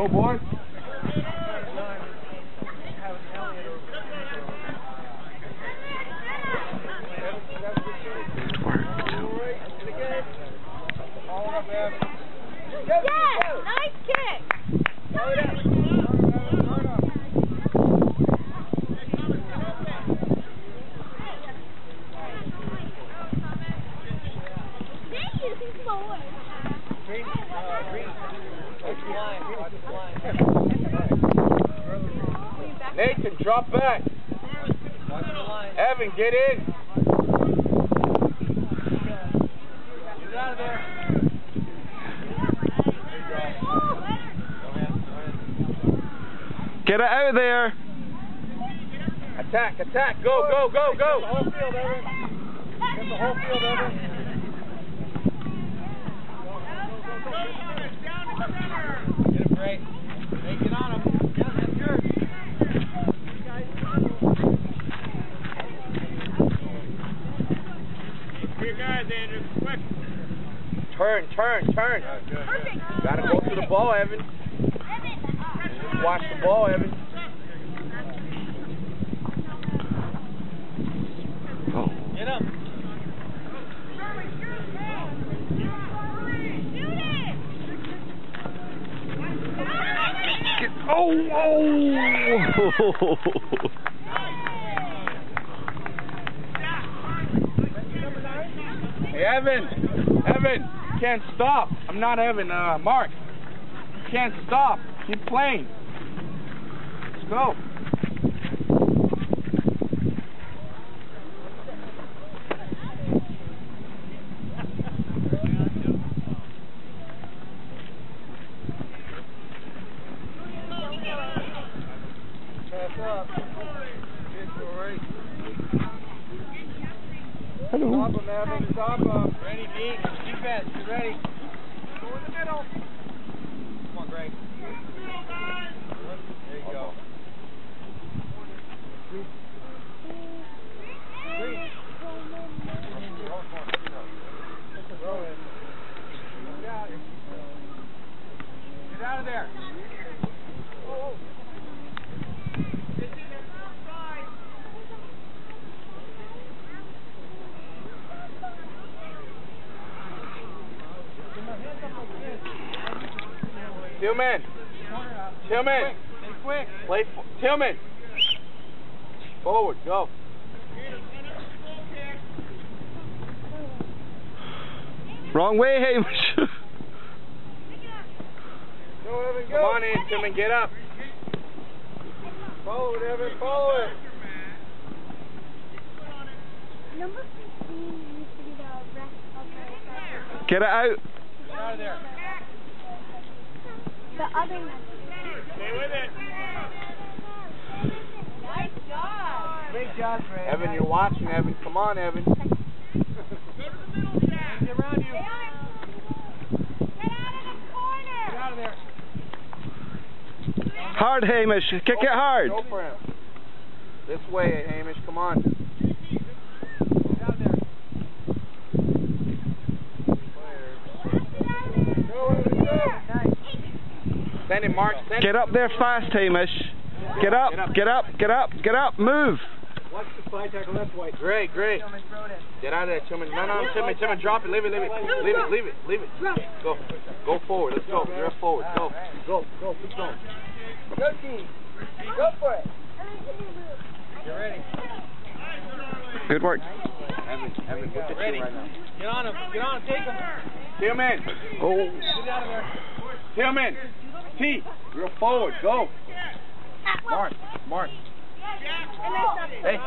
Go, boys. Yeah, nice kick. Nathan, drop back. Evan, get in. Get out of there. Get it out of there. Attack, attack. Go, go, go, go. Get the whole field, Evan. Get the whole field, Evan. Get him, Ray. Ray, get on him. Yeah, that's yours. Here, guys, Andrew. Quick. Turn. Perfect. Gotta go to the ball, Evan. Watch the ball, Evan. Oh. Get up. Oh! Hey, Evan, you can't stop. I'm not Evan, Mark. You can't stop. Keep playing. Let's go. Pass up. Hello. Stop him, Evan. Stop him. Ready, D. Defense. You ready? Go in the middle. Come on, Greg. There you go. Get out of there. Oh. Tillman. Stay quick. Play Tillman. Forward, go. Wrong way, Hamish. Go, Evan, go. Come on in, Tillman, get up. Follow it, Evan, follow it. Number 15 needs to be the rest of the... Get it out. Get out of there. The other one. Stay with it. Nice job. Great job, Fred. Evan, you're watching, Evan. Come on, Evan. Get around you. Get out of the corner. Get out of there. Hard, Hamish. Kick it hard. Go for him. This way, Hamish. Come on. Get out there. Go, Evan, go. Nice. Send him, Mark. Send Get up there fast, Hamish. Get up. Move. Watch the slide tackle. That's white. Great. Get out of there, Tillman. No, Tillman, drop it. Leave it. Go forward. Let's go. You're forward. Go. Keep going. Go, team. Go for it. You're ready. Good work. Evan, look at ready. Right now. Get on him. Take him. Tillman. Oh. Get out of there. Tillman. T. You're forward. Go. Mark. Hey.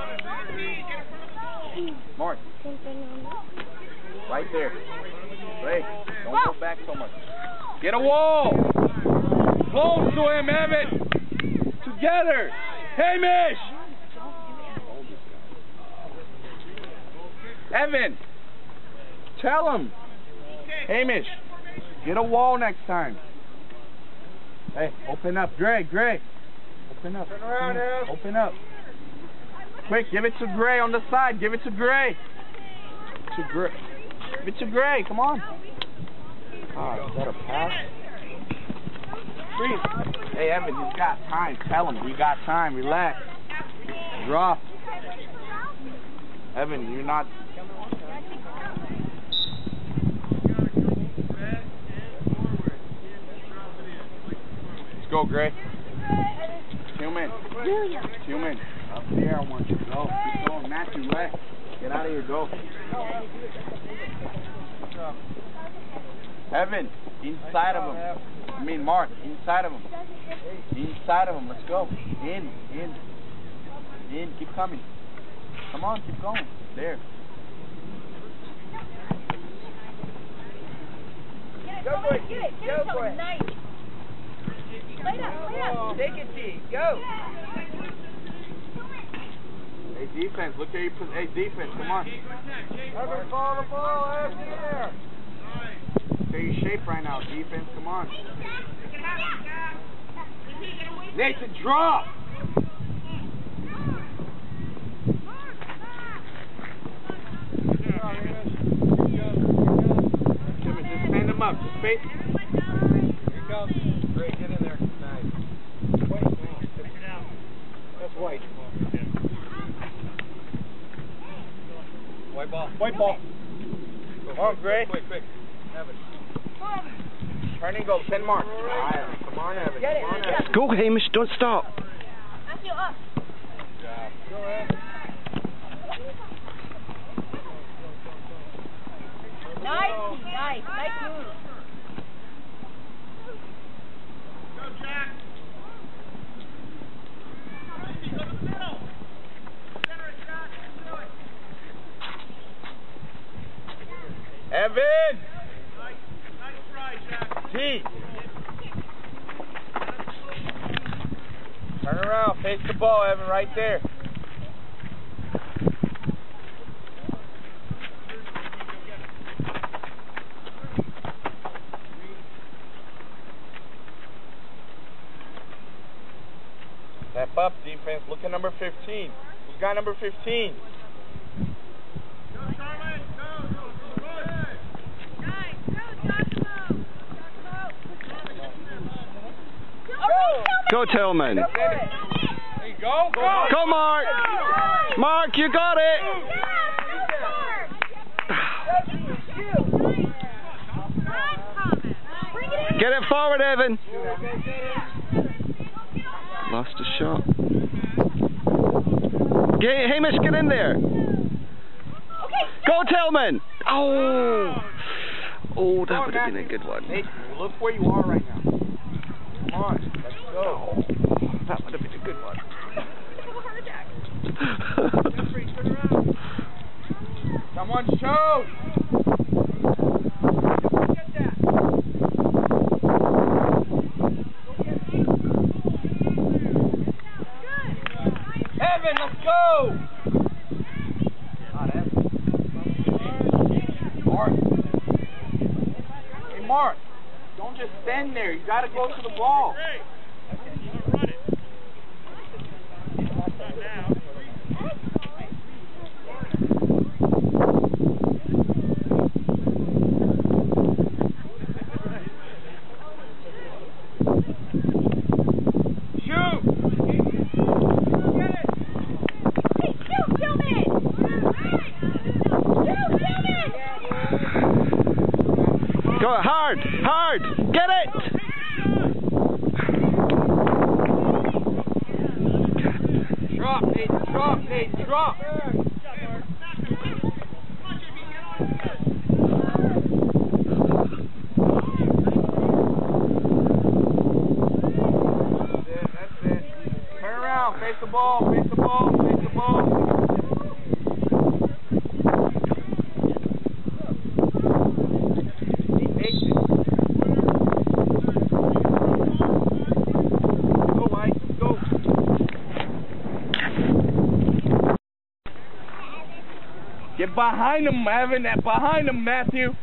Mark. Right there. Hey, don't go back so much. Get a wall. Close to him, Evan. Together. Hamish. Evan. Tell him. Hamish. Get a wall next time. Hey, open up. Greg. Open up. Turn around, Ev. Open up. Quick, give it to Gray on the side. Give it to Gray. Give it to Gray. Come on. Ah, is that a pass? freeze. Hey, Evan, he's got time. Tell him, we got time. Relax. Drop. Evan, you're not... Let's go, Gray. 2 minutes. 2 minutes. Up there, I want you to go. Keep going. Matthew, left. Get out of here, go. Evan, inside of him. I mean, Mark, inside of him. Inside of him, let's go. In. Keep coming. Come on, keep going. There. Go for it, get it. Go for it. Nice. Play up. Take it, T. Go. Hey, defense, look at your... Hey, defense, come on. Evan, follow the ball. Evan, in there. Look at your shape right now. Defense, come on. Nathan, drop! Jimmy, just stand him up. Just face. Here it comes. Great, get in there. Nice. White. Finish it out. That's white. White ball. White ball. Come on, Gray. Quick. Evan. Turn and go. 10 marks. Come on, Evan. Get it. Come on, Evan. Go, Hamish, don't stop. Matthew, up. Good job. Go, Evan. Nice move. Evan! T! Turn around, face the ball, Evan, right there. Step up, defense. Look at number 15. Who's got number 15? Go, Tillman. There you go. Go, Mark. Mark, you got it. Get it forward, Evan. Lost a shot. Hamish, get in there. Go, Tillman. Oh, that would have been a good one. Nathan, look where you are right now. Come on, let's go. That would have been a good one. Someone shoot! Evan, let's go! Not Evan. Mark. Hey, Mark. Don't just stand there. You got to go to the ball. Go hard, get it! Drop, Nate, drop! That's it. Turn around, face the ball. Get behind him, Evan. Behind him, Matthew.